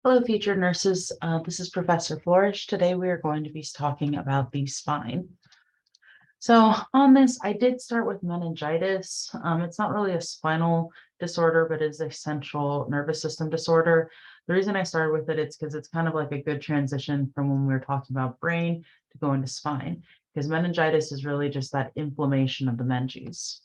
Hello, featured nurses. This is Professor Flourish. Today we are going to be talking about the spine. So on this, I did start with meningitis. It's not really a spinal disorder, but it is a central nervous system disorder. The reason I started with it is because it's kind of like a good transition from when we were talking about brain to go into spine, because meningitis is really just that inflammation of the meninges.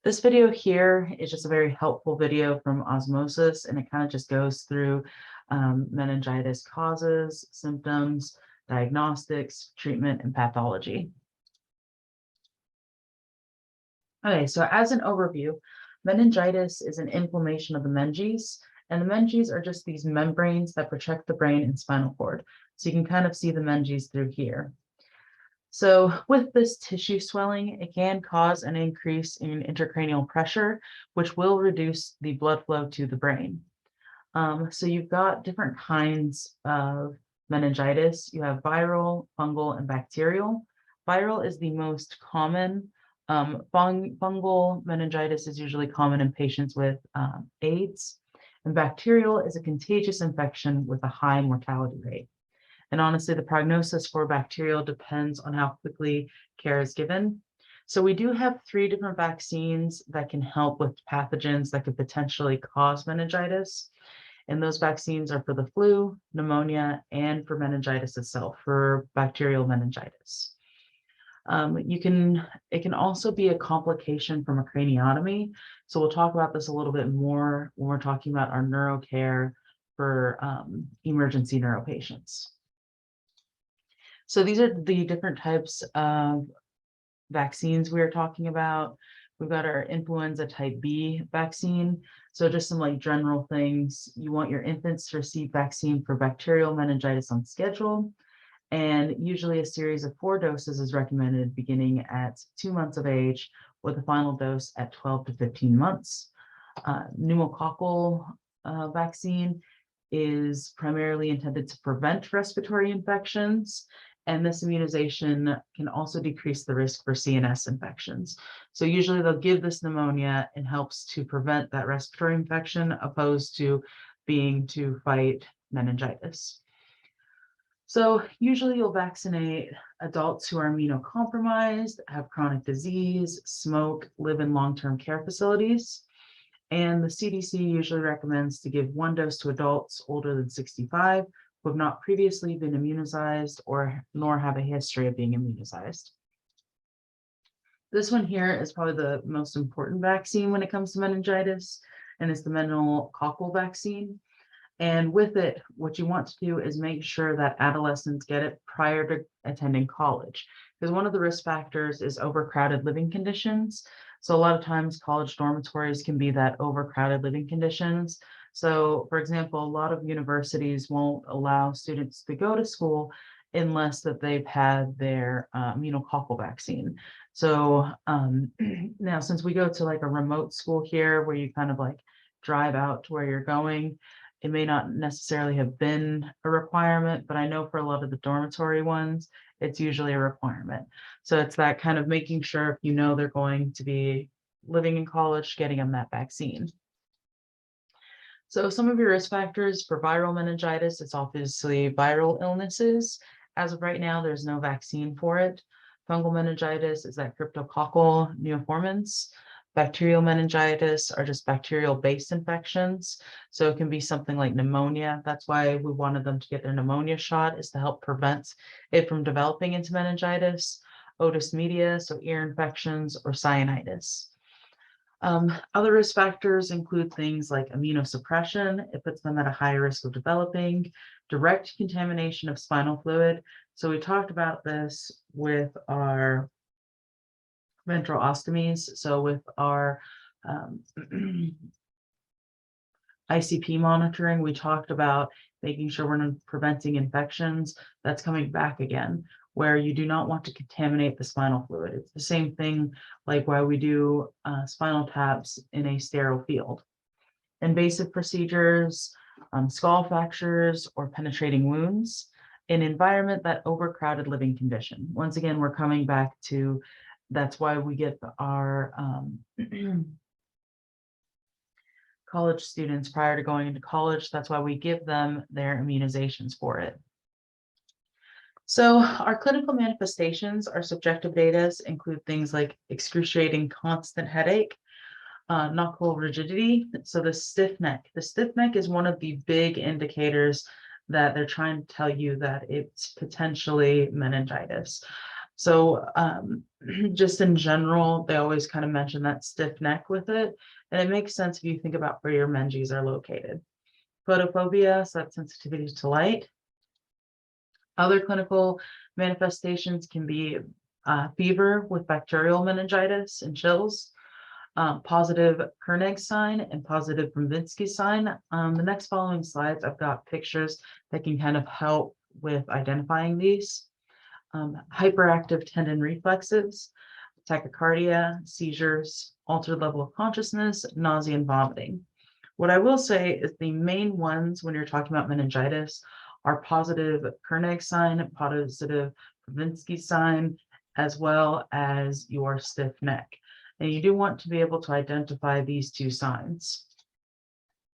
This video here is just a very helpful video from Osmosis, and it kind of just goes through meningitis causes, symptoms, diagnostics, treatment, and pathology. Okay, so as an overview, meningitis is an inflammation of the meninges, and the meninges are just these membranes that protect the brain and spinal cord. So you can kind of see the meninges through here. So with this tissue swelling, it can cause an increase in intracranial pressure, which will reduce the blood flow to the brain. So you've got different kinds of meningitis. You have viral, fungal, and bacterial. Viral is the most common. Fungal meningitis is usually common in patients with AIDS, and bacterial is a contagious infection with a high mortality rate. And honestly, the prognosis for bacterial depends on how quickly care is given. So we do have 3 different vaccines that can help with pathogens that could potentially cause meningitis. And those vaccines are for the flu, pneumonia, and for meningitis itself, for bacterial meningitis. It can also be a complication from a craniotomy. So we'll talk about this a little bit more when we're talking about our neurocare for emergency neuro patients. So these are the different types of vaccines we are talking about. We've got our influenza type B vaccine. So just some like general things. You want your infants to receive vaccine for bacterial meningitis on schedule. And usually a series of 4 doses is recommended beginning at 2 months of age with a final dose at 12 to 15 months. Pneumococcal vaccine is primarily intended to prevent respiratory infections. And this immunization can also decrease the risk for CNS infections. So usually they'll give this pneumonia and helps to prevent that respiratory infection opposed to being to fight meningitis. So usually you'll vaccinate adults who are immunocompromised, have chronic disease, smoke, live in long-term care facilities. And the CDC usually recommends to give 1 dose to adults older than 65 who have not previously been immunized nor have a history of being immunized. This one here is probably the most important vaccine when it comes to meningitis, and it's the meningococcal vaccine. And with it, what you want to do is make sure that adolescents get it prior to attending college, because one of the risk factors is overcrowded living conditions. So a lot of times college dormitories can be that overcrowded living conditions. So for example, a lot of universities won't allow students to go to school unless that they've had their meningococcal vaccine. So now since we go to like a remote school here where you kind of like drive out to where you're going, it may not necessarily have been a requirement, but I know for a lot of the dormitory ones, it's usually a requirement. So it's that kind of making sure if you know they're going to be living in college, getting them that vaccine. So some of your risk factors for viral meningitis, it's obviously viral illnesses. As of right now, there's no vaccine for it. Fungal meningitis is that cryptococcal neoformans. Bacterial meningitis are just bacterial-based infections. So it can be something like pneumonia. That's why we wanted them to get their pneumonia shot, is to help prevent it from developing into meningitis. Otis media, so ear infections, or cyanitis. Other risk factors include things like immunosuppression. It puts them at a higher risk of developing direct contamination of spinal fluid. So we talked about this with our ventral ostomies. So with our ICP monitoring, we talked about making sure we're not preventing infections. That's coming back again, where you do not want to contaminate the spinal fluid. It's the same thing like why we do spinal taps in a sterile field. Invasive procedures, skull fractures, or penetrating wounds, an environment that overcrowded living condition. Once again, we're coming back to, that's why we get our college students prior to going into college. That's why we give them their immunizations for it. So our clinical manifestations, our subjective data include things like excruciating constant headache, knuckle rigidity, so the stiff neck. The stiff neck is one of the big indicators that they're trying to tell you that it's potentially meningitis. So just in general, they always kind of mention that stiff neck with it, and it makes sense if you think about where your meninges are located. Photophobia, so that's sensitivity to light. Other clinical manifestations can be fever with bacterial meningitis and chills, positive Kernig's sign and positive Brunvinsky sign. The next following slides, I've got pictures that can kind of help with identifying these. Hyperactive tendon reflexes, tachycardia, seizures, altered level of consciousness, nausea, and vomiting. What I will say is the main ones when you're talking about meningitis are positive Kernig's sign, positive Brunvinsky sign, as well as your stiff neck. And you do want to be able to identify these two signs.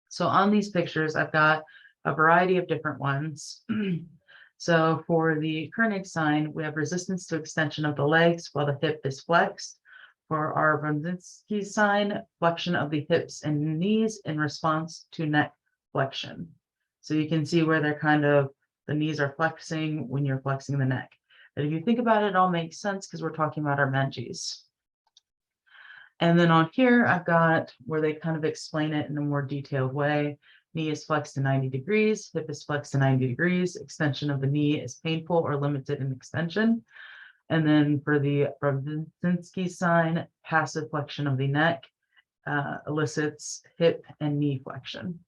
So on these pictures, I've got a variety of different ones. So for the Kernig's sign, we have resistance to extension of the legs while the hip is flexed. For our Brunvinsky sign, flexion of the hips and knees in response to neck flexion. So you can see where they're kind of, the knees are flexing when you're flexing the neck. And if you think about it, it all makes sense because we're talking about our meninges. And then on here, I've got where they kind of explain it in a more detailed way. Knee is flexed to 90 degrees, hip is flexed to 90 degrees, extension of the knee is painful or limited in extension. And then for the Brunvinsky sign, passive flexion of the neck elicits hip and knee flexion.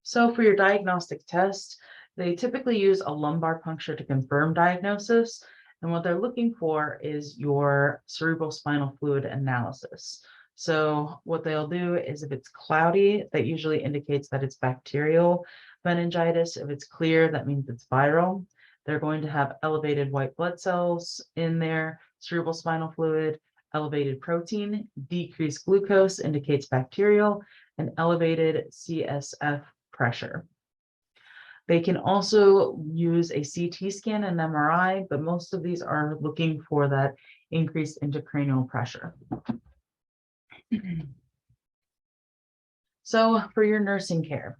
So for your diagnostic test, they typically use a lumbar puncture to confirm diagnosis. And what they're looking for is your cerebral spinal fluid analysis. So what they'll do is if it's cloudy, that usually indicates that it's bacterial meningitis. If it's clear, that means it's viral. They're going to have elevated white blood cells in their cerebral spinal fluid, elevated protein, decreased glucose indicates bacterial, and elevated CSF pressure. They can also use a CT scan and MRI, but most of these are looking for that increased intracranial pressure. So for your nursing care,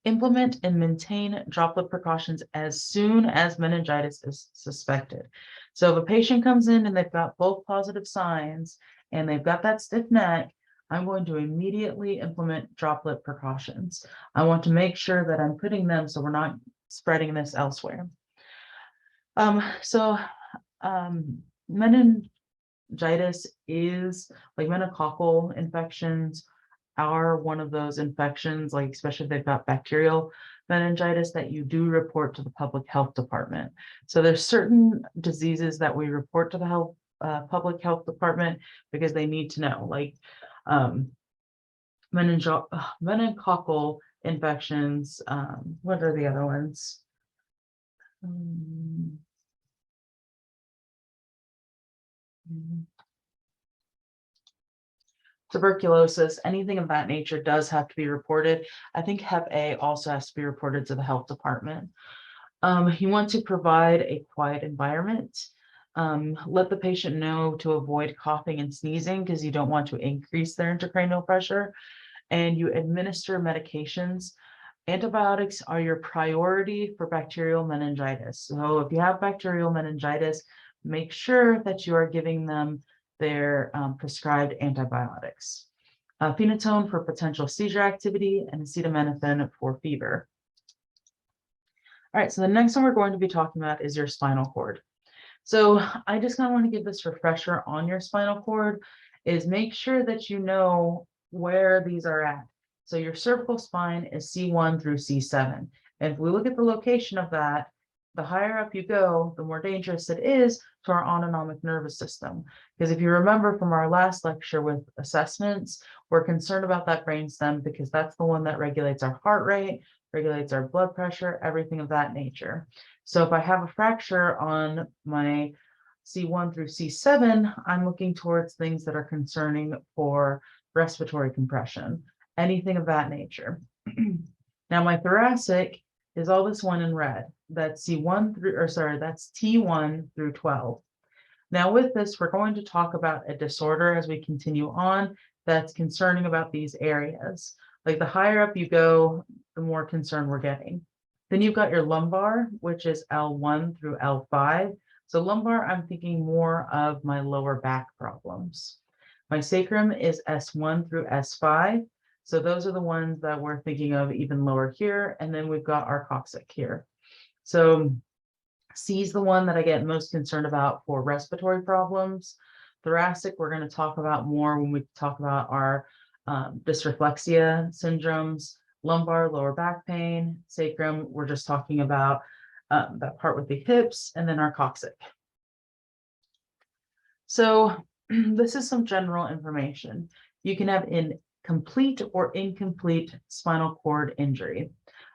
implement and maintain droplet precautions as soon as meningitis is suspected. So if a patient comes in and they've got both positive signs and they've got that stiff neck, I'm going to immediately implement droplet precautions. I want to make sure that I'm putting them so we're not spreading this elsewhere. Meningitis is like meningococcal infections are one of those infections, like especially if they've got bacterial meningitis, that you do report to the public health department. So there's certain diseases that we report to the public health department because they need to know, like meningococcal infections. What are the other ones? Tuberculosis, anything of that nature does have to be reported. I think Hep A also has to be reported to the health department. You want to provide a quiet environment. Let the patient know to avoid coughing and sneezing because you don't want to increase their intracranial pressure. And you administer medications. Antibiotics are your priority for bacterial meningitis. So if you have bacterial meningitis, make sure that you are giving them their prescribed antibiotics. Phenytoin for potential seizure activity and acetaminophen for fever. All right, so the next one we're going to be talking about is your spinal cord. So I just kind of want to give this refresher on your spinal cord is make sure that you know where these are at. So your cervical spine is C1 through C7. And if we look at the location of that, the higher up you go, the more dangerous it is to our autonomic nervous system. Because if you remember from our last lecture with assessments, we're concerned about that brainstem because that's the one that regulates our heart rate, regulates our blood pressure, everything of that nature. So if I have a fracture on my C1 through C7, I'm looking towards things that are concerning for respiratory compression, anything of that nature. Now my thoracic is all this one in red. That's C1 through, or sorry, that's T1 through 12. Now with this, we're going to talk about a disorder as we continue on that's concerning about these areas. Like the higher up you go, the more concern we're getting. Then you've got your lumbar, which is L1 through L5. So lumbar, I'm thinking more of my lower back problems. My sacrum is S1 through S5. So those are the ones that we're thinking of even lower here. And then we've got our coccyx here. So C is the one that I get most concerned about for respiratory problems. Thoracic, we're going to talk about more when we talk about our dysreflexia syndromes. Lumbar, lower back pain. Sacrum, we're just talking about that part with the hips, and then our coccyx. So this is some general information. You can have complete or incomplete spinal cord injury.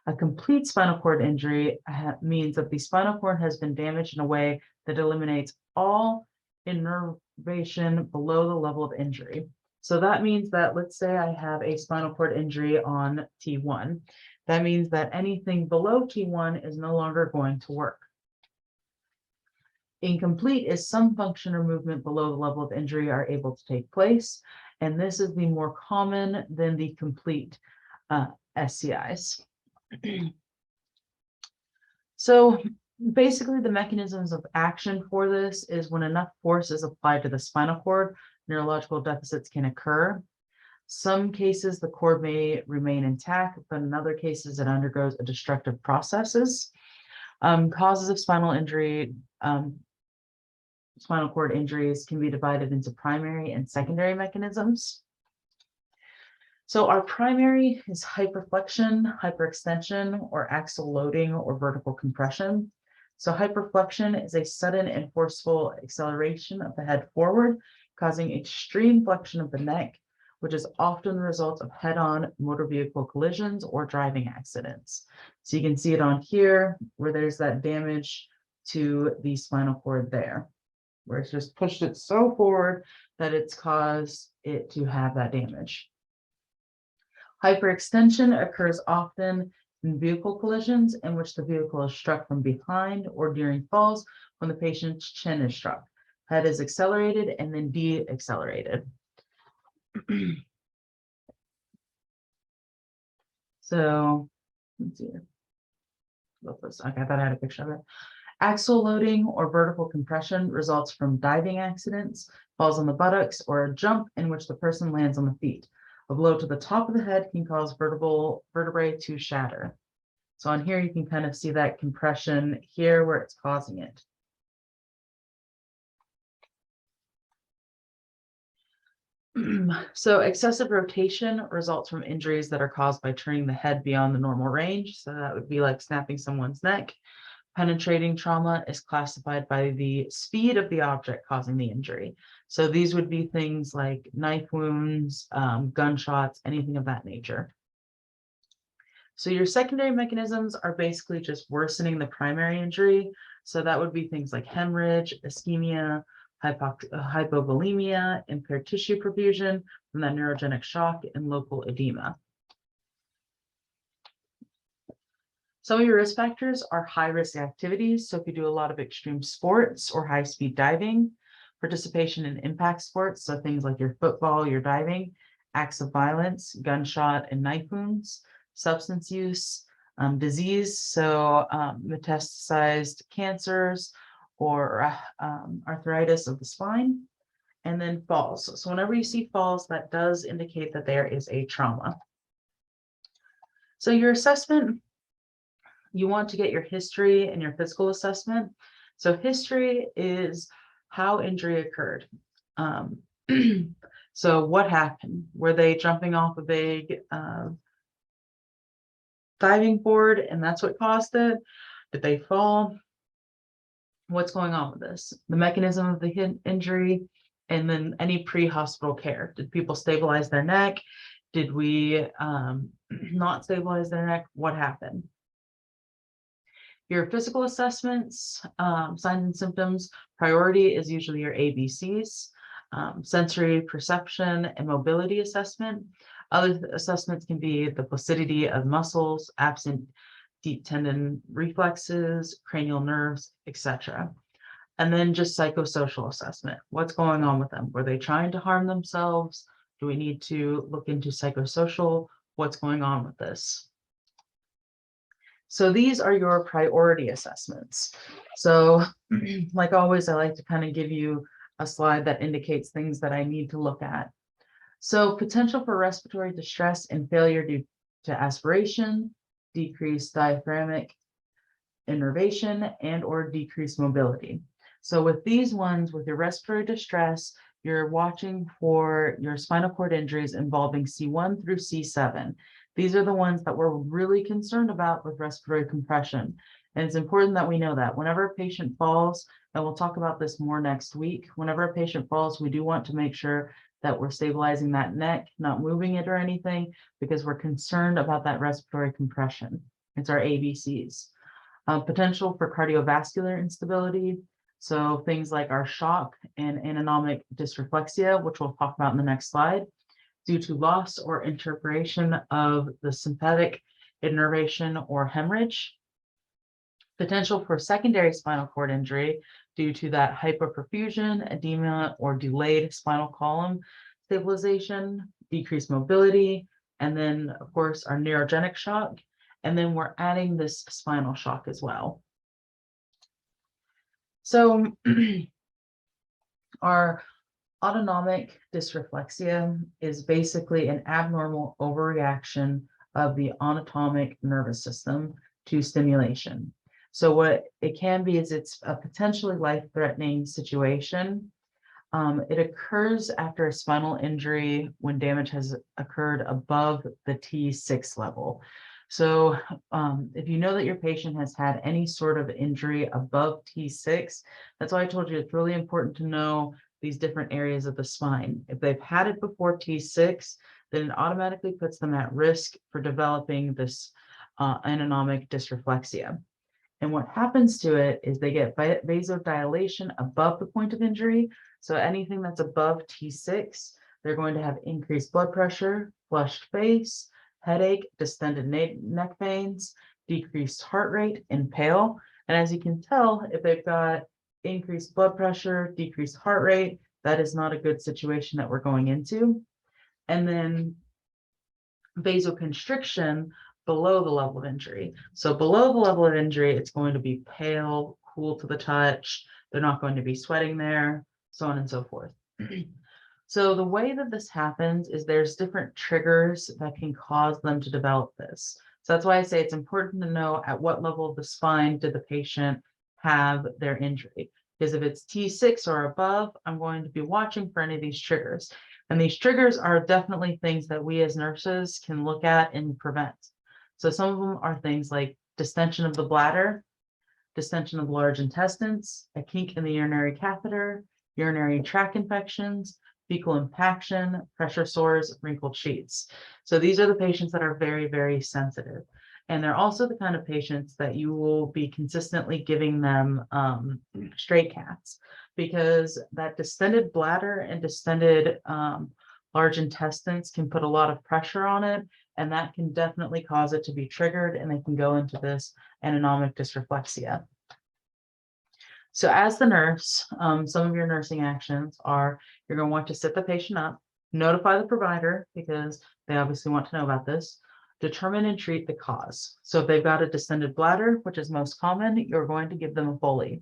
A complete spinal cord injury means that the spinal cord has been damaged in a way that eliminates all innervation below the level of injury. So that means that, let's say I have a spinal cord injury on T1. That means that anything below T1 is no longer going to work. Incomplete is some function or movement below the level of injury are able to take place. And this is the more common than the complete SCIs. So basically the mechanisms of action for this is when enough force is applied to the spinal cord, neurological deficits can occur. Some cases the cord may remain intact, but in other cases it undergoes a destructive processes. Causes of spinal injury, spinal cord injuries can be divided into primary and secondary mechanisms. So our primary is hyperflexion, hyperextension, or axial loading or vertical compression. So hyperflexion is a sudden and forceful acceleration of the head forward, causing extreme flexion of the neck, which is often the result of head-on motor vehicle collisions or driving accidents. So you can see it on here where there's that damage to the spinal cord there, where it's just pushed it so forward that it's caused it to have that damage. Hyperextension occurs often in vehicle collisions in which the vehicle is struck from behind or during falls when the patient's chin is struck. Head is accelerated and then de-accelerated. So let's see. Okay, I thought I had a picture of it. Axial loading or vertical compression results from diving accidents, falls on the buttocks, or a jump in which the person lands on the feet. A blow to the top of the head can cause vertebrae to shatter. So on here, you can kind of see that compression here where it's causing it. So excessive rotation results from injuries that are caused by turning the head beyond the normal range. So that would be like snapping someone's neck. Penetrating trauma is classified by the speed of the object causing the injury. So these would be things like knife wounds, gunshots, anything of that nature. So your secondary mechanisms are basically just worsening the primary injury. So that would be things like hemorrhage, ischemia, hypovolemia, impaired tissue perfusion from that neurogenic shock, and local edema. Some of your risk factors are high-risk activities. So if you do a lot of extreme sports or high-speed diving, participation in impact sports, so things like your football, your diving, acts of violence, gunshot and knife wounds, substance use, disease, so metastasized cancers or arthritis of the spine, and then falls. So whenever you see falls, that does indicate that there is a trauma. So your assessment, you want to get your history and your physical assessment. So history is how injury occurred. So what happened? Were they jumping off a big diving board and that's what caused it? Did they fall? What's going on with this? The mechanism of the injury, and then any pre-hospital care. Did people stabilize their neck? Did we not stabilize their neck? What happened? Your physical assessments, signs and symptoms, priority is usually your ABCs, sensory perception and mobility assessment. Other assessments can be the placidity of muscles, absent deep tendon reflexes, cranial nerves, etc. And then just psychosocial assessment. What's going on with them? Were they trying to harm themselves? Do we need to look into psychosocial? What's going on with this? So these are your priority assessments. So like always, I like to kind of give you a slide that indicates things that I need to look at. So potential for respiratory distress and failure due to aspiration, decreased diaphragmatic innervation, and or decreased mobility. So with these ones, with your respiratory distress, you're watching for your spinal cord injuries involving C1 through C7. These are the ones that we're really concerned about with respiratory compression. And it's important that we know that whenever a patient falls, and we'll talk about this more next week, whenever a patient falls, we do want to make sure that we're stabilizing that neck, not moving it or anything, because we're concerned about that respiratory compression. It's our ABCs. Potential for cardiovascular instability. So things like our shock and anatomic dysreflexia, which we'll talk about in the next slide, due to loss or interferation of the sympathetic innervation or hemorrhage. Potential for secondary spinal cord injury due to that hypoperfusion, edema, or delayed spinal column stabilization, decreased mobility, and then of course our neurogenic shock. And then we're adding this spinal shock as well. So our autonomic dysreflexia is basically an abnormal overreaction of the autonomic nervous system to stimulation. So what it can be is it's a potentially life-threatening situation. It occurs after a spinal injury when damage has occurred above the T6 level. So if you know that your patient has had any sort of injury above T6, that's why I told you it's really important to know these different areas of the spine. If they've had it before T6, then it automatically puts them at risk for developing this autonomic dysreflexia. And what happens to it is they get vasodilation above the point of injury. So anything that's above T6, they're going to have increased blood pressure, flushed face, headache, distended neck veins, decreased heart rate, and pale. And as you can tell, if they've got increased blood pressure, decreased heart rate, that is not a good situation that we're going into. And then vasoconstriction below the level of injury. So below the level of injury, it's going to be pale, cool to the touch. They're not going to be sweating there, so on and so forth. So the way that this happens is there's different triggers that can cause them to develop this. So that's why I say it's important to know at what level of the spine did the patient have their injury. Because if it's T6 or above, I'm going to be watching for any of these triggers. And these triggers are definitely things that we as nurses can look at and prevent. So some of them are things like distension of the bladder, distension of the large intestines, a kink in the urinary catheter, urinary tract infections, fecal impaction, pressure sores, wrinkled sheets. So these are the patients that are very, very sensitive. And they're also the kind of patients that you will be consistently giving them straight cats, because that distended bladder and distended large intestines can put a lot of pressure on it, and that can definitely cause it to be triggered, and they can go into this autonomic dysreflexia. So as the nurse, some of your nursing actions are, you're going to want to sit the patient up, notify the provider, because they obviously want to know about this, determine and treat the cause. So if they've got a distended bladder, which is most common, you're going to give them a Foley.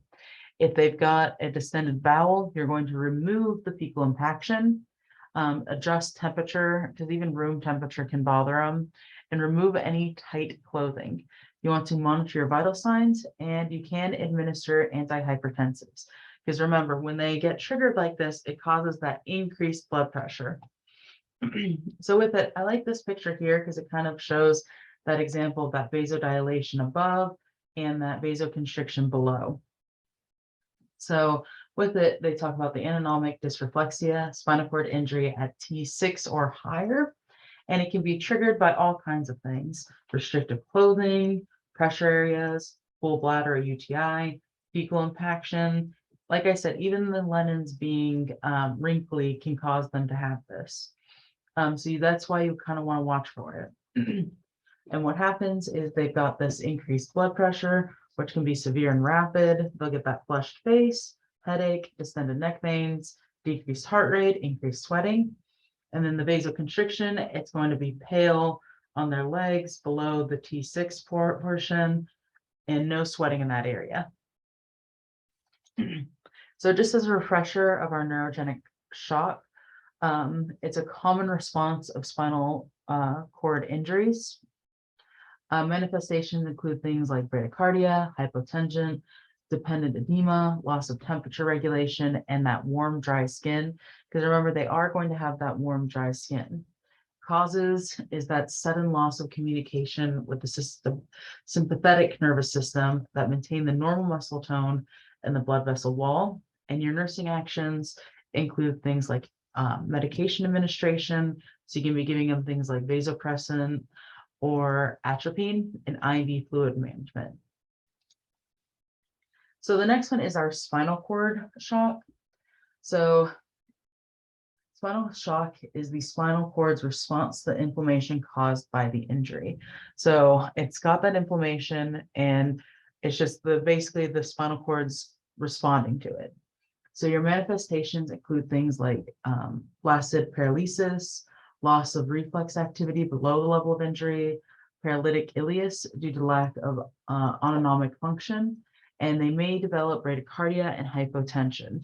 If they've got a distended bowel, you're going to remove the fecal impaction, adjust temperature, because even room temperature can bother them, and remove any tight clothing. You want to monitor your vital signs, and you can administer antihypertensives. Because remember, when they get triggered like this, it causes that increased blood pressure. So with it, I like this picture here because it kind of shows that example of that vasodilation above and that vasoconstriction below. So with it, they talk about the autonomic dysreflexia, spinal cord injury at T6 or higher, and it can be triggered by all kinds of things: restrictive clothing, pressure areas, full bladder or UTI, fecal impaction. Like I said, even the linens being wrinkly can cause them to have this. So that's why you kind of want to watch for it. And what happens is they've got this increased blood pressure, which can be severe and rapid. They'll get that flushed face, headache, distended neck veins, decreased heart rate, increased sweating. And then the vasoconstriction, it's going to be pale on their legs below the T6 portion and no sweating in that area. So just as a refresher of our neurogenic shock, it's a common response of spinal cord injuries. Manifestations include things like bradycardia, hypotension, dependent edema, loss of temperature regulation, and that warm, dry skin. Because remember, they are going to have that warm, dry skin. Causes is that sudden loss of communication with the sympathetic nervous system that maintain the normal muscle tone and the blood vessel wall. And your nursing actions include things like medication administration. So you can be giving them things like vasopressin or atropine and IV fluid management. So the next one is our spinal cord shock. So spinal shock is the spinal cord's response to the inflammation caused by the injury. So it's got that inflammation and it's just basically the spinal cord's responding to it. So your manifestations include things like flaccid paralysis, loss of reflex activity below the level of injury, paralytic ileus due to lack of autonomic function, and they may develop bradycardia and hypotension.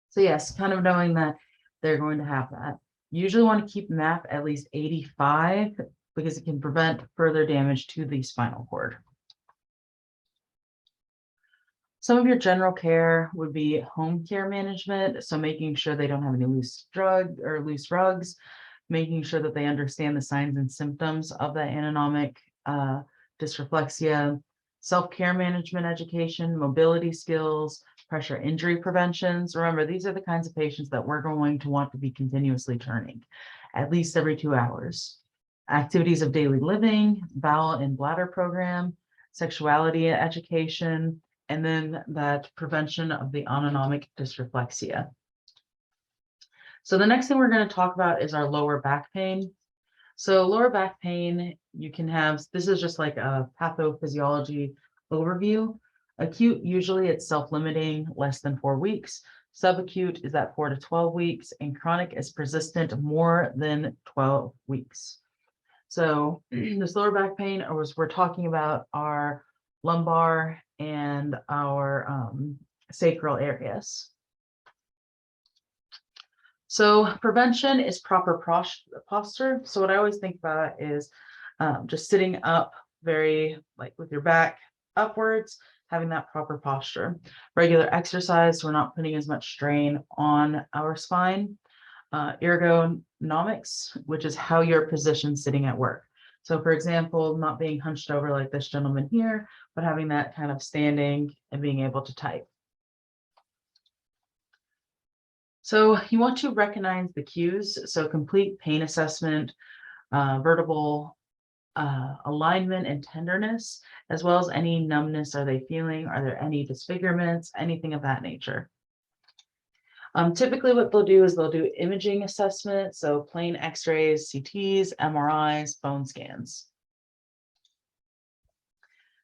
So yes, kind of knowing that they're going to have that. You usually want to keep MAP at least 85 because it can prevent further damage to the spinal cord. Some of your general care would be home care management. So making sure they don't have any loose rugs, making sure that they understand the signs and symptoms of that anatomic dysreflexia, self-care management education, mobility skills, pressure injury preventions. Remember, these are the kinds of patients that we're going to want to be continuously turning at least every 2 hours. Activities of daily living, bowel and bladder program, sexuality education, and then that prevention of the autonomic dysreflexia. So the next thing we're going to talk about is our lower back pain. So lower back pain, you can have, this is just like a pathophysiology overview. Acute, usually it's self-limiting, less than 4 weeks. Subacute is at 4 to 12 weeks, and chronic is persistent more than 12 weeks. So this lower back pain, or as we're talking about, our lumbar and our sacral areas. So prevention is proper posture. So what I always think about is just sitting up very like with your back upwards, having that proper posture. Regular exercise, so we're not putting as much strain on our spine. Ergonomics, which is how you're positioned sitting at work. So for example, not being hunched over like this gentleman here, but having that kind of standing and being able to type. So you want to recognize the cues. So complete pain assessment, vertebral alignment and tenderness, as well as any numbness. Are they feeling? Are there any disfigurements? Anything of that nature. Typically what they'll do is they'll do imaging assessment. So plain x-rays, CTs, MRIs, bone scans.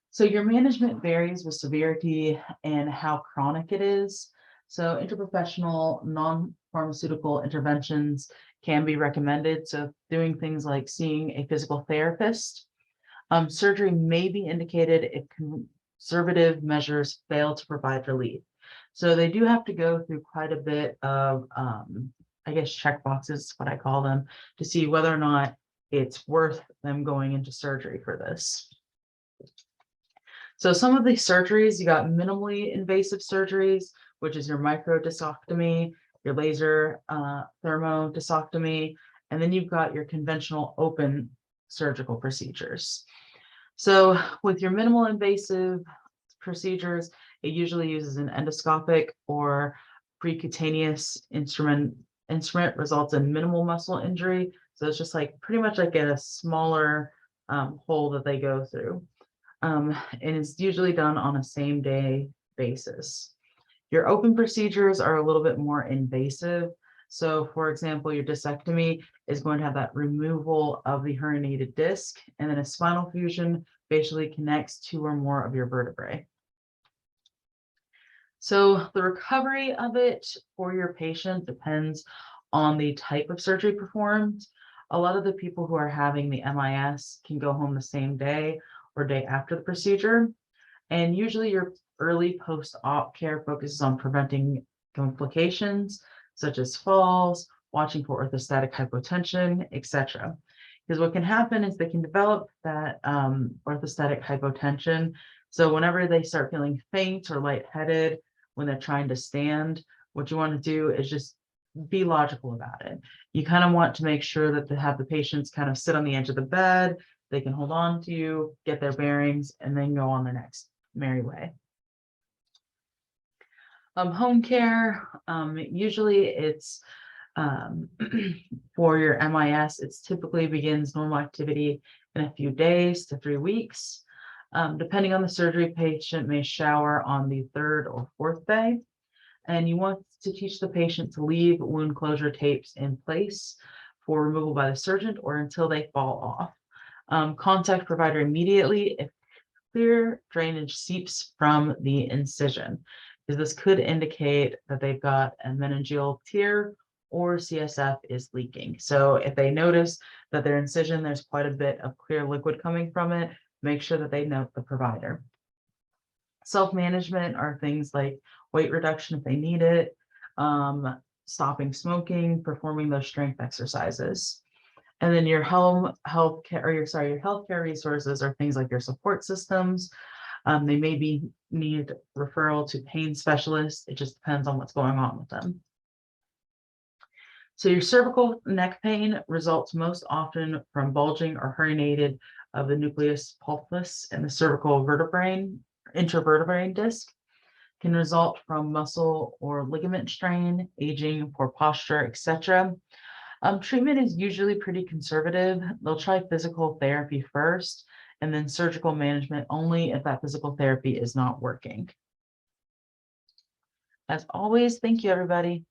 So your management varies with severity and how chronic it is. So interprofessional, non-pharmaceutical interventions can be recommended. So doing things like seeing a physical therapist. Surgery may be indicated if conservative measures fail to provide relief. So they do have to go through quite a bit of, I guess, check boxes, what I call them, to see whether or not it's worth them going into surgery for this. So some of these surgeries, you got minimally invasive surgeries, which is your microdiscectomy, your laser thermodiscectomy, and then you've got your conventional open surgical procedures. So with your minimal invasive procedures, it usually uses an endoscopic or precutaneous instrument results in minimal muscle injury. So it's just like pretty much like a smaller hole that they go through. and it's usually done on a same day basis. Your open procedures are a little bit more invasive. So for example, your discectomy is going to have that removal of the herniated disc, and then a spinal fusion basically connects 2 or more of your vertebrae. So the recovery of it for your patient depends on the type of surgery performed. A lot of the people who are having the MIS can go home the same day or day after the procedure. And usually your early post-op care focuses on preventing complications such as falls, watching for orthostatic hypotension, etc. Because what can happen is they can develop that orthostatic hypotension. So whenever they start feeling faint or lightheaded when they're trying to stand, what you want to do is just be logical about it. You kind of want to make sure that they have the patients kind of sit on the edge of the bed, they can hold on to you, get their bearings, and then go on their next merry way. Home care, usually it's for your MIS, it's typically begins normal activity in a few days to 3 weeks. Depending on the surgery, patient may shower on the 3rd or 4th day. And you want to teach the patient to leave wound closure tapes in place for removal by the surgeon or until they fall off. Contact provider immediately if clear drainage seeps from the incision, because this could indicate that they've got a meningeal tear or CSF is leaking. So if they notice that their incision, there's quite a bit of clear liquid coming from it, make sure that they note the provider. Self-management are things like weight reduction if they need it, stopping smoking, performing those strength exercises. And then your healthcare resources are things like your support systems. They may need referral to pain specialists. It just depends on what's going on with them. So your cervical neck pain results most often from bulging or herniated of the nucleus pulposus and the cervical intervertebrate disc. Can result from muscle or ligament strain, aging, poor posture, etc. Treatment is usually pretty conservative. They'll try physical therapy first and then surgical management only if that physical therapy is not working. As always, thank you, everybody.